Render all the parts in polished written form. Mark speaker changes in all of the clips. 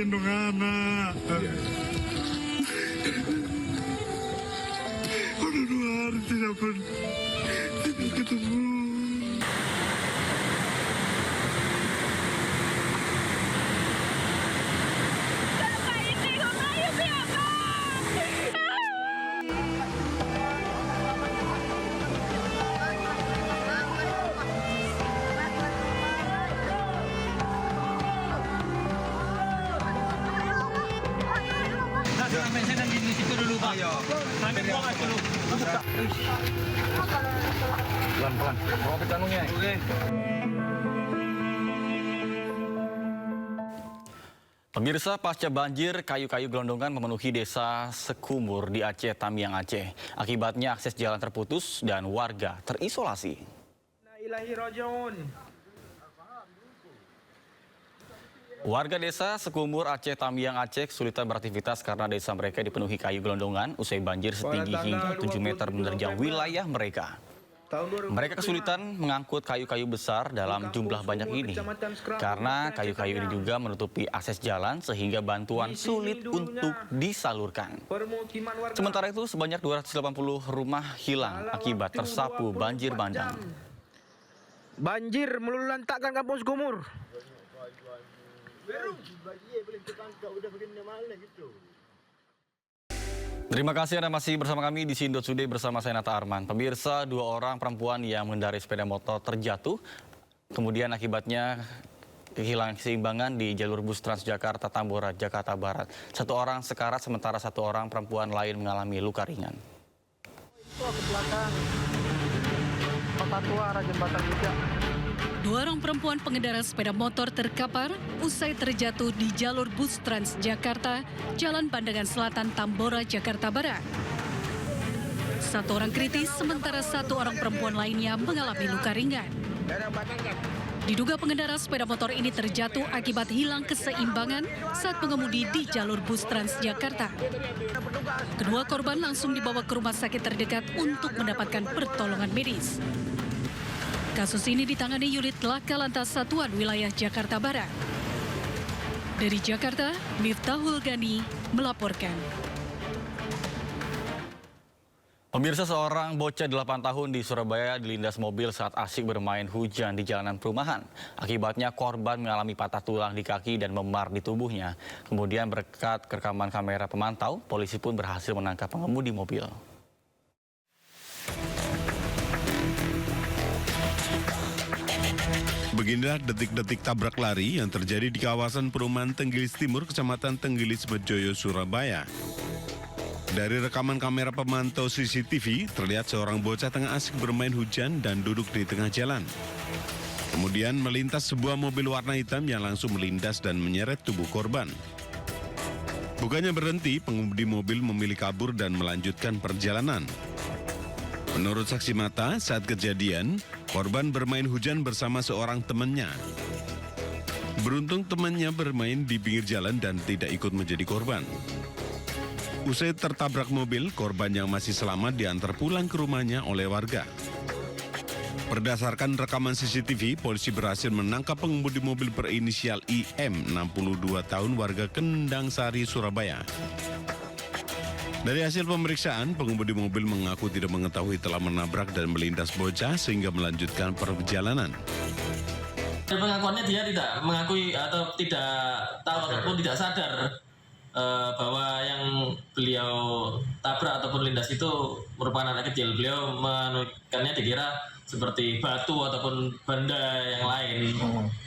Speaker 1: gendong anak. Udah 2 hari tidak ketemu.
Speaker 2: Sampai di situ dulu, Pak. Sampai buang dulu. Pelan-pelan. Bawa ke tanungnya. Oke.
Speaker 3: Pemirsa, pasca banjir, kayu-kayu gelondongan memenuhi desa Sekumur di Aceh, Tamiang, Aceh. Akibatnya akses jalan terputus dan warga terisolasi. Warga desa Sekumur Aceh, Tamiang, Aceh kesulitan beraktivitas karena desa mereka dipenuhi kayu gelondongan usai banjir setinggi hingga 7 meter menerjang wilayah mereka. Mereka kesulitan mengangkut kayu-kayu besar dalam jumlah banyak ini karena kayu-kayu ini juga menutupi akses jalan sehingga bantuan sulit untuk disalurkan. Sementara itu sebanyak 280 rumah hilang akibat tersapu banjir bandang.
Speaker 4: Banjir melulu lantakkan kampung Sekumur.
Speaker 3: Terima kasih Anda masih bersama kami di Sindo Today bersama saya Nata Arman. Pemirsa, 2 orang perempuan yang mengendarai sepeda motor terjatuh. Kemudian akibatnya kehilangan keseimbangan di jalur bus Transjakarta Tambora, Jakarta Barat. 1 orang sekarat sementara 1 orang perempuan lain mengalami luka ringan.
Speaker 4: Ke belakang. Kota tua arah jembatan juga.
Speaker 5: 2 orang perempuan pengendara sepeda motor terkapar usai terjatuh di jalur bus Transjakarta, Jalan Pandangan Selatan, Tambora, Jakarta Barat. 1 orang kritis, sementara 1 orang perempuan lainnya mengalami luka ringan. Diduga pengendara sepeda motor ini terjatuh akibat hilang keseimbangan saat mengemudi di jalur bus Transjakarta. Kedua korban langsung dibawa ke rumah sakit terdekat untuk mendapatkan pertolongan medis. Kasus ini ditangani unit Laka Lantas Satuan Wilayah Jakarta Barat. Dari Jakarta, Miftahul Gani melaporkan.
Speaker 3: Pemirsa, seorang bocah 8 tahun di Surabaya dilindas mobil saat asyik bermain hujan di jalanan perumahan. Akibatnya korban mengalami patah tulang di kaki dan memar di tubuhnya. Kemudian berkat rekaman kamera pemantau, polisi pun berhasil menangkap pengemudi mobil.
Speaker 1: Beginilah detik-detik tabrak lari yang terjadi di kawasan perumahan Tenggilis Timur, Kecamatan Tenggilis, Bejoyo, Surabaya. Dari rekaman kamera pemantau CCTV, terlihat seorang bocah tengah asik bermain hujan dan duduk di tengah jalan. Kemudian melintas sebuah mobil warna hitam yang langsung melindas dan menyeret tubuh korban. Bukannya berhenti, pengemudi mobil memilih kabur dan melanjutkan perjalanan. Menurut saksi mata, saat kejadian, korban bermain hujan bersama seorang temannya. Beruntung temannya bermain di pinggir jalan dan tidak ikut menjadi korban. Usai tertabrak mobil, korban yang masih selamat diantar pulang ke rumahnya oleh warga. Berdasarkan rekaman CCTV, polisi berhasil menangkap pengemudi mobil berinisial IM, 62 tahun, warga Kendang Sari, Surabaya. Dari hasil pemeriksaan, pengemudi mobil mengaku tidak mengetahui telah menabrak dan melindas bocah sehingga melanjutkan perjalanan.
Speaker 6: Pengakuannya dia tidak mengakui atau tidak tahu ataupun tidak sadar bahwa yang beliau tabrak ataupun lindas itu merupakan anak kecil. Beliau menukarnya dikira seperti batu ataupun benda yang lain.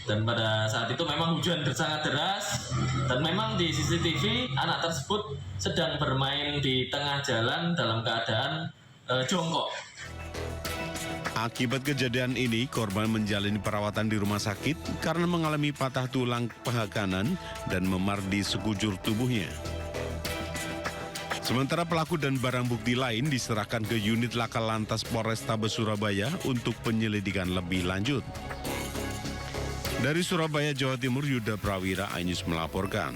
Speaker 6: Dan pada saat itu memang hujan sangat deras dan memang di CCTV anak tersebut sedang bermain di tengah jalan dalam keadaan jongkok.
Speaker 1: Akibat kejadian ini, korban menjalani perawatan di rumah sakit karena mengalami patah tulang paha kanan dan memar di sekujur tubuhnya. Sementara pelaku dan barang bukti lain diserahkan ke unit Laka Lantas Polrestabes Surabaya untuk penyelidikan lebih lanjut. Dari Surabaya, Jawa Timur, Yuda Prawira, iNews melaporkan.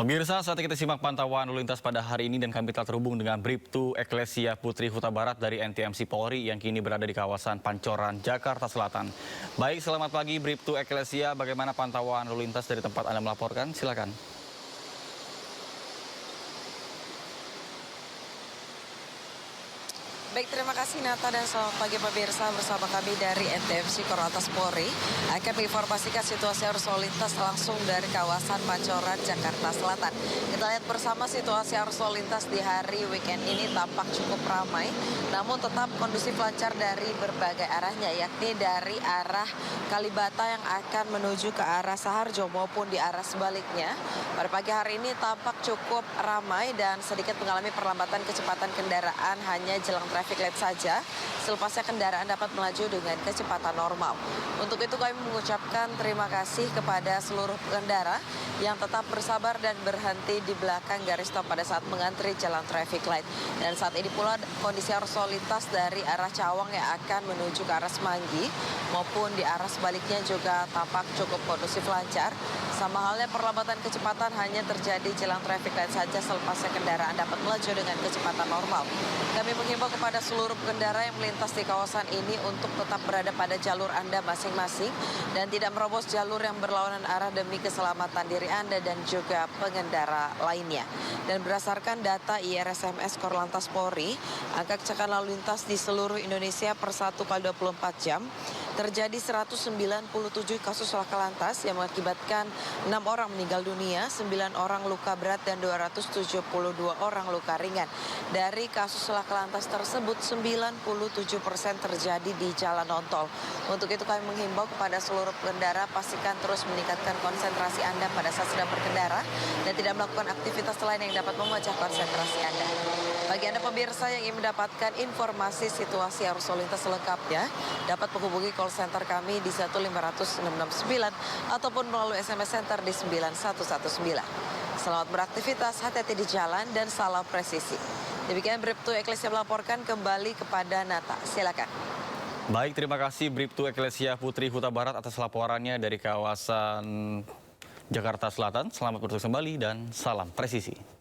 Speaker 3: Pemirsa, saat kita simak pantauan lalu lintas pada hari ini dan kami telah terhubung dengan Bribtu Eklesia Putri Huta Barat dari NTMC Polri yang kini berada di kawasan Pancoran, Jakarta Selatan. Baik, selamat pagi Bribtu Eklesia, bagaimana pantauan lalu lintas dari tempat Anda melaporkan? Silakan.
Speaker 7: Baik, terima kasih Nata dan selamat pagi pemirsa, bersama kami dari NTMC Korlantas Polri akan menginformasikan situasi arus lalu lintas langsung dari kawasan Pancoran, Jakarta Selatan. Kita lihat bersama situasi arus lalu lintas di hari weekend ini tampak cukup ramai, namun tetap kondusif lancar dari berbagai arahnya, yakni dari arah Kalibata yang akan menuju ke arah Saharjo maupun di arah sebaliknya. Pada pagi hari ini tampak cukup ramai dan sedikit mengalami perlambatan kecepatan kendaraan hanya jelang traffic light saja. Selepasnya kendaraan dapat melaju dengan kecepatan normal. Untuk itu kami mengucapkan terima kasih kepada seluruh pengendara yang tetap bersabar dan berhenti di belakang garis stop pada saat mengantri jalan traffic light. Dan saat ini pula kondisi arus lalu lintas dari arah Cawang yang akan menuju ke arah Semanggi maupun di arah sebaliknya juga tampak cukup kondusif lancar. Sama halnya perlambatan kecepatan hanya terjadi jelang traffic light saja, selepasnya kendaraan dapat melaju dengan kecepatan normal. Kami menghimbau kepada seluruh pengendara yang melintas di kawasan ini untuk tetap berada pada jalur Anda masing-masing dan tidak merobos jalur yang berlawanan arah demi keselamatan diri Anda dan juga pengendara lainnya. Dan berdasarkan data IRSMS Korlantas Polri, angka kecelakaan lalu lintas di seluruh Indonesia per 1 kali 24 jam terjadi 197 kasus laka lantas yang mengakibatkan 6 orang meninggal dunia, 9 orang luka berat dan 272 orang luka ringan. Dari kasus laka lantas tersebut 97% terjadi di jalan non-tol. Untuk itu kami menghimbau kepada seluruh pengendara pastikan terus meningkatkan konsentrasi Anda pada saat sedang berkendara dan tidak melakukan aktivitas lain yang dapat memecah konsentrasi Anda. Bagi Anda pemirsa yang ingin mendapatkan informasi situasi arus lalu lintas selengkapnya, dapat menghubungi call center kami di 15669 ataupun melalui SMS center di 9119. Selamat beraktivitas, hati-hati di jalan dan salam presisi. Demikian Bribtu Eklesia melaporkan, kembali kepada Nata. Silakan.
Speaker 3: Baik, terima kasih Bribtu Eklesia Putri Huta Barat atas laporannya dari kawasan Jakarta Selatan. Selamat bertugas kembali dan salam presisi.